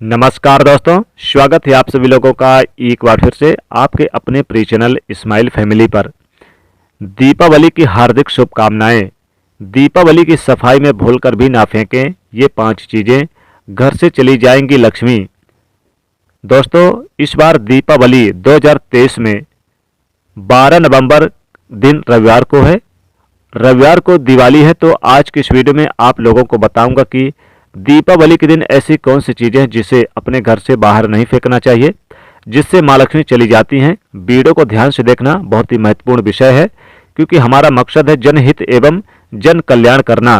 नमस्कार दोस्तों, स्वागत है आप सभी लोगों का एक बार फिर से आपके अपने प्रिय चैनल स्माइल फैमिली पर। दीपावली की हार्दिक शुभकामनाएं। दीपावली की सफाई में भूलकर भी ना फेंकें ये 5 चीज़ें, घर से चली जाएंगी लक्ष्मी। दोस्तों, इस बार दीपावली 2023 में 12 नवंबर दिन रविवार को है। रविवार को दिवाली है, तो आज की इस वीडियो में आप लोगों को बताऊंगा कि दीपावली के दिन ऐसी कौन सी चीज़ें हैं जिसे अपने घर से बाहर नहीं फेंकना चाहिए, जिससे माँ लक्ष्मी चली जाती हैं। वीडियो को ध्यान से देखना, बहुत ही महत्वपूर्ण विषय है, क्योंकि हमारा मकसद है जनहित एवं जन कल्याण करना।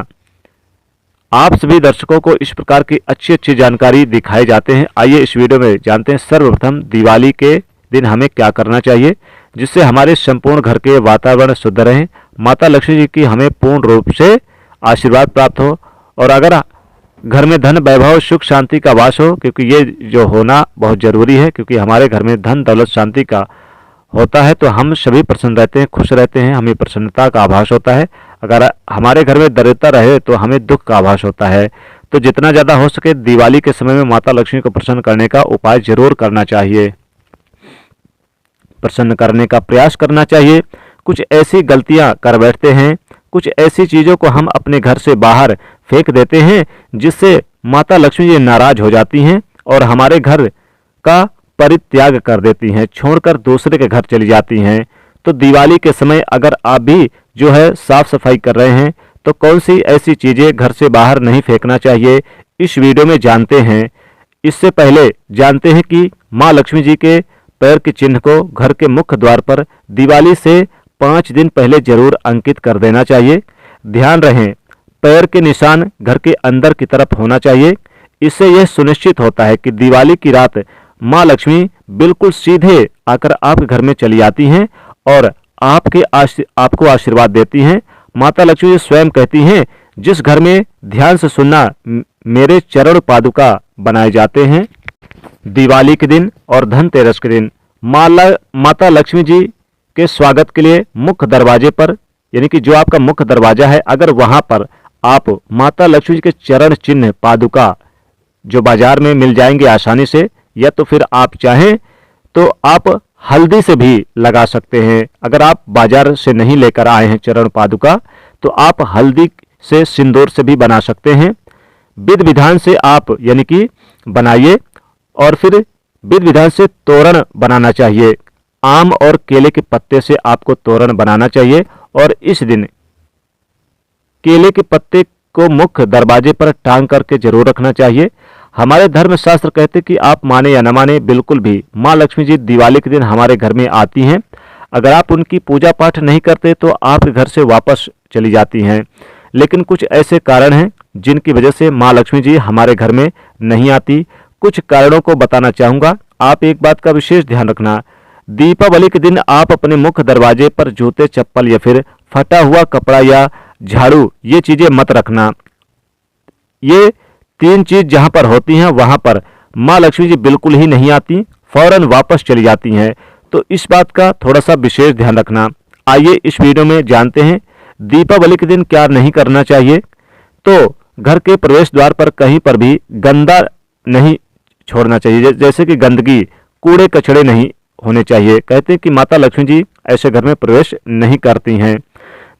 आप सभी दर्शकों को इस प्रकार की अच्छी अच्छी जानकारी दिखाए जाते हैं। आइए इस वीडियो में जानते हैं सर्वप्रथम दिवाली के दिन हमें क्या करना चाहिए, जिससे हमारे संपूर्ण घर के वातावरण शुद्ध रहे, माता लक्ष्मी जी की हमें पूर्ण रूप से आशीर्वाद प्राप्त हो, और अगर घर में धन वैभव सुख शांति का वास हो, क्योंकि ये जो होना बहुत जरूरी है, क्योंकि हमारे घर में धन दौलत शांति का होता है तो हम सभी प्रसन्न रहते हैं, खुश रहते हैं, हमें प्रसन्नता का आभास होता है। अगर हमारे घर में दरिद्रता रहे तो हमें दुख का आभास होता है। तो जितना ज़्यादा हो सके दिवाली के समय में माता लक्ष्मी को प्रसन्न करने का उपाय जरूर करना चाहिए, प्रसन्न करने का प्रयास करना चाहिए। कुछ ऐसी गलतियां कर बैठते हैं, कुछ ऐसी चीज़ों को हम अपने घर से बाहर फेंक देते हैं जिससे माता लक्ष्मी जी नाराज हो जाती हैं और हमारे घर का परित्याग कर देती हैं, छोड़कर दूसरे के घर चली जाती हैं। तो दिवाली के समय अगर आप भी जो है साफ सफाई कर रहे हैं तो कौन सी ऐसी चीज़ें घर से बाहर नहीं फेंकना चाहिए, इस वीडियो में जानते हैं। इससे पहले जानते हैं कि माँ लक्ष्मी जी के पैर के चिन्ह को घर के मुख्य द्वार पर दिवाली से 5 दिन पहले जरूर अंकित कर देना चाहिए। ध्यान रहे, पैर के निशान घर के अंदर की तरफ होना चाहिए। इससे यह सुनिश्चित होता है कि दिवाली की रात माँ लक्ष्मी बिल्कुल सीधे आकर आपके घर में चली आती हैं और आपको आशीर्वाद देती हैं। माता लक्ष्मी स्वयं कहती हैं, जिस घर में ध्यान से सुनना मेरे चरण पादुका बनाए जाते हैं। दिवाली के दिन और धनतेरस के दिन माता लक्ष्मी जी के स्वागत के लिए मुख्य दरवाजे पर, यानी कि जो आपका मुख्य दरवाजा है, अगर वहां पर आप माता लक्ष्मी जी के चरण चिन्ह पादुका जो बाजार में मिल जाएंगे आसानी से, या तो फिर आप चाहें तो आप हल्दी से भी लगा सकते हैं। अगर आप बाजार से नहीं लेकर आए हैं चरण पादुका तो आप हल्दी से सिंदूर से भी बना सकते हैं। विधि विधान से आप यानी कि बनाइए, और फिर विधि विधान से तोरण बनाना चाहिए। आम और केले के पत्ते से आपको तोरण बनाना चाहिए, और इस दिन केले के पत्ते को मुख्य दरवाजे पर टांग करके जरूर रखना चाहिए। हमारे धर्म शास्त्र कहते कि आप माने या न माने, बिल्कुल भी माँ लक्ष्मी जी दिवाली के दिन हमारे घर में आती हैं। अगर आप उनकी पूजा पाठ नहीं करते तो आपके घर से वापस चली जाती हैं। लेकिन कुछ ऐसे कारण हैं जिनकी वजह से माँ लक्ष्मी जी हमारे घर में नहीं आती। कुछ कारणों को बताना चाहूँगा, आप एक बात का विशेष ध्यान रखना। दीपावली के दिन आप अपने मुख्य दरवाजे पर जूते चप्पल या फिर फटा हुआ कपड़ा या झाड़ू ये चीजें मत रखना। ये 3 चीज जहां पर होती हैं वहां पर माँ लक्ष्मी जी बिल्कुल ही नहीं आती, फौरन वापस चली जाती हैं। तो इस बात का थोड़ा सा विशेष ध्यान रखना। आइए इस वीडियो में जानते हैं दीपावली के दिन क्या नहीं करना चाहिए। तो घर के प्रवेश द्वार पर कहीं पर भी गंदा नहीं छोड़ना चाहिए, जैसे कि गंदगी, कूड़े कचड़े नहीं होने चाहिए। कहते हैं कि माता लक्ष्मी जी ऐसे घर में प्रवेश नहीं करती हैं।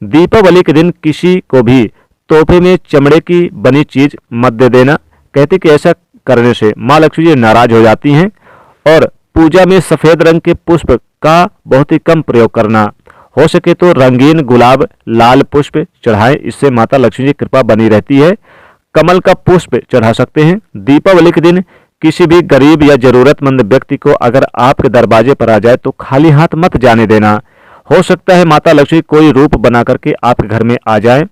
दीपावली के दिन किसी को भी तोहफे में चमड़े की बनी चीज मत दे देना। कहते कि ऐसा करने से माँ लक्ष्मी जी नाराज हो जाती हैं। और पूजा में सफेद रंग के पुष्प का बहुत ही कम प्रयोग करना। हो सके तो रंगीन गुलाब, लाल पुष्प चढ़ाएं, इससे माता लक्ष्मी जी की कृपा बनी रहती है। कमल का पुष्प चढ़ा सकते हैं। दीपावली के दिन किसी भी गरीब या जरूरतमंद व्यक्ति को अगर आपके दरवाजे पर आ जाए तो खाली हाथ मत जाने देना। हो सकता है माता लक्ष्मी कोई रूप बना करके आपके घर में आ जाए,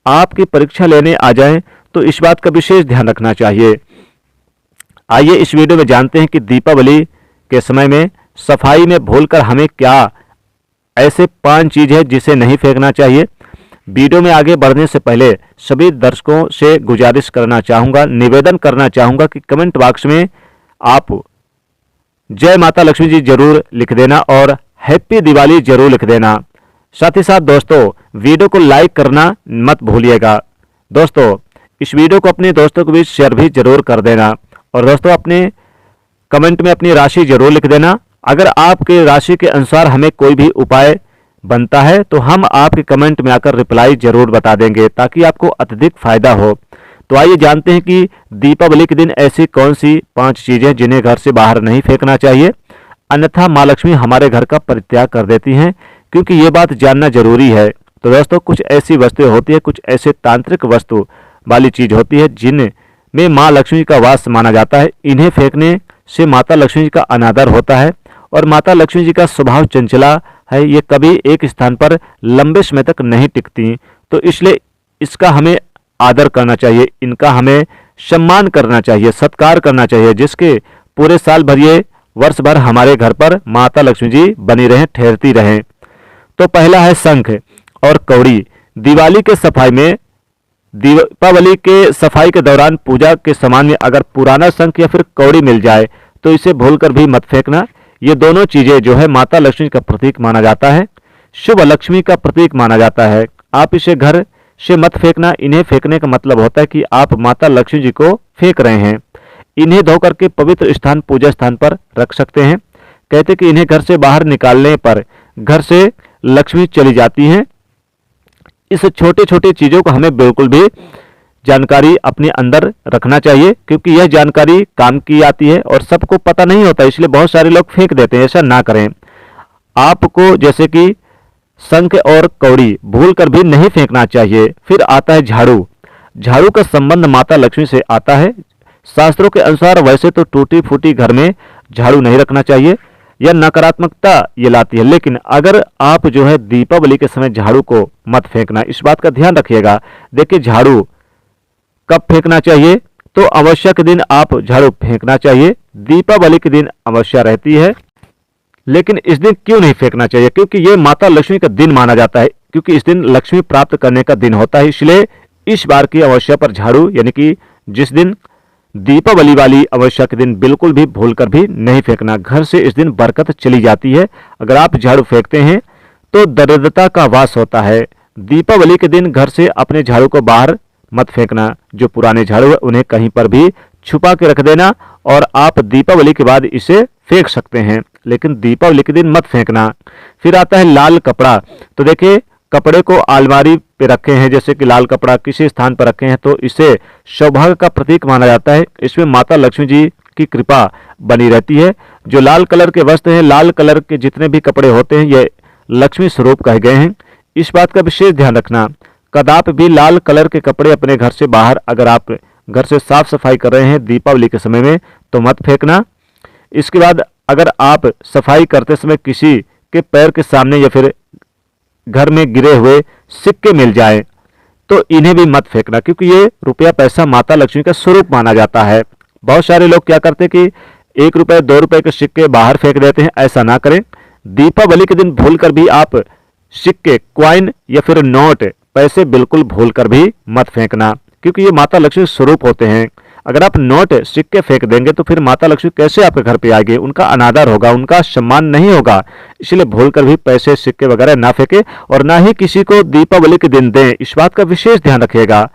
आपकी परीक्षा लेने आ जाएं, तो इस बात का विशेष ध्यान रखना चाहिए। आइए इस वीडियो में जानते हैं कि दीपावली के समय में सफाई में भूलकर हमें क्या ऐसे 5 चीज है जिसे नहीं फेंकना चाहिए। वीडियो में आगे बढ़ने से पहले सभी दर्शकों से गुजारिश करना चाहूँगा, निवेदन करना चाहूँगा कि कमेंट बॉक्स में आप जय माता लक्ष्मी जी जरूर लिख देना और हैप्पी दिवाली जरूर लिख देना। साथ ही साथ दोस्तों वीडियो को लाइक करना मत भूलिएगा। दोस्तों इस वीडियो को अपने दोस्तों के बीच शेयर भी जरूर कर देना। और दोस्तों अपने कमेंट में अपनी राशि जरूर लिख देना। अगर आपके राशि के अनुसार हमें कोई भी उपाय बनता है तो हम आपके कमेंट में आकर रिप्लाई जरूर बता देंगे, ताकि आपको अत्यधिक फायदा हो। तो आइए जानते हैं कि दीपावली के दिन ऐसी कौन सी 5 चीजें जिन्हें घर से बाहर नहीं फेंकना चाहिए, अन्यथा माँ लक्ष्मी हमारे घर का परित्याग कर देती हैं, क्योंकि ये बात जानना जरूरी है। तो दोस्तों कुछ ऐसी वस्तुएं होती है, कुछ ऐसे तांत्रिक वस्तु वाली चीज होती है जिनमें माँ लक्ष्मी का वास माना जाता है। इन्हें फेंकने से माता लक्ष्मी जी का अनादर होता है और माता लक्ष्मी जी का स्वभाव चंचला है, ये कभी एक स्थान पर लंबे समय तक नहीं टिकती। तो इसलिए इसका हमें आदर करना चाहिए, इनका हमें सम्मान करना चाहिए, सत्कार करना चाहिए, जिसके पूरे साल भर ये वर्ष भर हमारे घर पर माता लक्ष्मी जी बनी रहें, ठहरती रहें। तो पहला है शंख और कौड़ी। दिवाली के सफाई में दीपावली के सफाई के दौरान पूजा के सामान में अगर पुराना शंख या फिर कौड़ी मिल जाए तो इसे भूलकर भी मत फेंकना। ये दोनों चीजें जो है माता लक्ष्मी का प्रतीक माना जाता है, शुभ लक्ष्मी का प्रतीक माना जाता है। आप इसे घर से मत फेंकना। इन्हें फेंकने का मतलब होता है कि आप माता लक्ष्मी जी को फेंक रहे हैं। इन्हें धो करके पवित्र स्थान, पूजा स्थान पर रख सकते हैं। कहते कि इन्हें घर से बाहर निकालने पर घर से लक्ष्मी चली जाती हैं। इस छोटे छोटे चीजों को हमें बिल्कुल भी जानकारी अपने अंदर रखना चाहिए, क्योंकि यह जानकारी काम की आती है और सबको पता नहीं होता, इसलिए बहुत सारे लोग फेंक देते हैं। ऐसा ना करें। आपको जैसे कि शंख और कौड़ी भूल कर भी नहीं फेंकना चाहिए। फिर आता है झाड़ू। झाड़ू का संबंध माता लक्ष्मी से आता है। शास्त्रों के अनुसार वैसे तो टूटी फूटी घर में झाड़ू नहीं रखना चाहिए, यह नकारात्मकता ये लाती है। लेकिन अगर आप जो है दीपावली के समय झाड़ू को मत फेंकना, इस बात का ध्यान रखिएगा। देखिए झाड़ू कब फेंकना चाहिए, तो अमावस्या के दिन आप झाड़ू फेंकना चाहिए। दीपावली के दिन अमावस्या रहती है, लेकिन इस दिन क्यों नहीं फेंकना चाहिए? क्योंकि ये माता लक्ष्मी का दिन माना जाता है, क्योंकि इस दिन लक्ष्मी प्राप्त करने का दिन होता है। इसलिए इस बार की अमावस्या पर झाड़ू, यानी कि जिस दिन दीपावली वाली अमावस्या के दिन, बिल्कुल भी भूलकर भी नहीं फेंकना। घर से इस दिन बरकत चली जाती है। अगर आप झाड़ू फेंकते हैं तो दरिद्रता का वास होता है। दीपावली के दिन घर से अपने झाड़ू को बाहर मत फेंकना। जो पुराने झाड़ू है उन्हें कहीं पर भी छुपा के रख देना और आप दीपावली के बाद इसे फेंक सकते हैं, लेकिन दीपावली के दिन मत फेंकना। फिर आता है लाल कपड़ा। तो देखिए कपड़े को अलमारी पे रखे हैं, जैसे कि लाल कपड़ा किसी स्थान पर रखे हैं, तो इसे सौभाग्य का प्रतीक माना जाता है। इसमें माता लक्ष्मी जी की कृपा बनी रहती है। जो लाल कलर के वस्त्र हैं, लाल कलर के जितने भी कपड़े होते हैं, ये लक्ष्मी स्वरूप कहे गए हैं। इस बात का विशेष ध्यान रखना। कदाप भी लाल कलर के कपड़े अपने घर से बाहर, अगर आप घर से साफ सफाई कर रहे हैं दीपावली के समय में, तो मत फेंकना। इसके बाद अगर आप सफाई करते समय किसी के पैर के सामने या फिर घर में गिरे हुए सिक्के मिल जाए तो इन्हें भी मत फेंकना, क्योंकि ये रुपया पैसा माता लक्ष्मी का स्वरूप माना जाता है। बहुत सारे लोग क्या करते हैं कि 1 रुपए 2 रुपए के सिक्के बाहर फेंक देते हैं। ऐसा ना करें। दीपावली के दिन भूलकर भी आप सिक्के, क्वाइन या फिर नोट, पैसे बिल्कुल भूलकर भी मत फेंकना, क्योंकि ये माता लक्ष्मी स्वरूप होते हैं। अगर आप नोट सिक्के फेंक देंगे तो फिर माता लक्ष्मी कैसे आपके घर पे आएंगे? उनका अनादर होगा, उनका सम्मान नहीं होगा। इसलिए भूलकर भी पैसे सिक्के वगैरह ना फेंके और ना ही किसी को दीपावली के दिन दें। इस बात का विशेष ध्यान रखिएगा।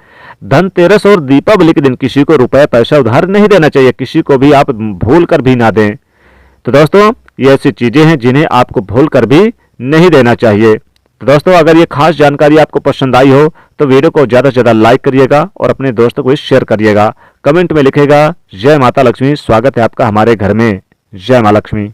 धनतेरस और दीपावली के दिन किसी को रुपया पैसा उधार नहीं देना चाहिए, किसी को भी आप भूल कर भी ना दें। तो दोस्तों ये ऐसी चीजें हैं जिन्हें आपको भूल कर भी नहीं देना चाहिए। तो दोस्तों अगर ये खास जानकारी आपको पसंद आई हो तो वीडियो को ज़्यादा से ज़्यादा लाइक करिएगा और अपने दोस्तों को शेयर करिएगा। कमेंट में लिखेगा जय माता लक्ष्मी। स्वागत है आपका हमारे घर में। जय माँ लक्ष्मी।